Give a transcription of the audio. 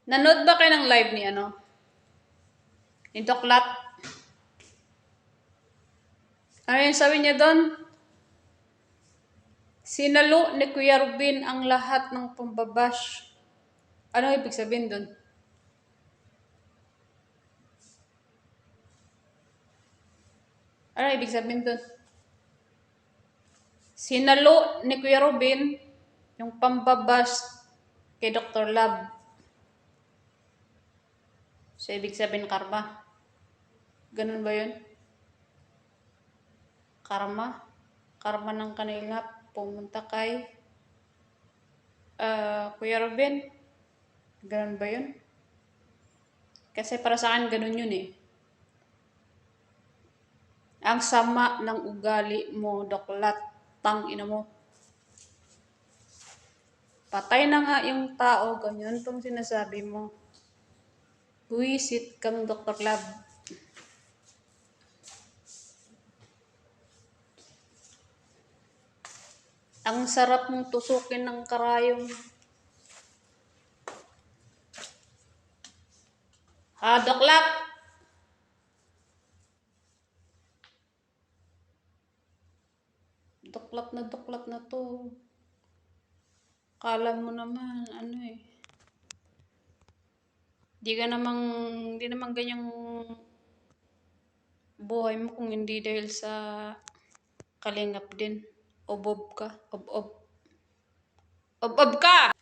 Nanood ba kayo ng live ni ni Doklat? Ano yung sabi niya doon? Sinalo ni Kuya Rubin ang lahat ng pambabash. Ano ibig sabihin doon? Ano ibig sabihin doon? Sinalo ni Kuya Rubin yung pambabash kay Dr. Love. So, ibig sabihin karma. Ganun ba yun? Karma? Karma ng kanila pumunta kay Kuya Rubin. Ganun ba yun? Kasi para sa akin ganun yun eh. Ang sama ng ugali mo, Doklat. Tang ina mo. Patay na nga yung tao, ganyan tong sinasabi mo. Buisit kang Dr. Love. Ang sarap mong tusukin ng karayong. Doklat! Doklat na to. Kala mo naman, Di naman ganyang buhay mo kung hindi dahil sa kalingap din. Obob ka. Obob ka!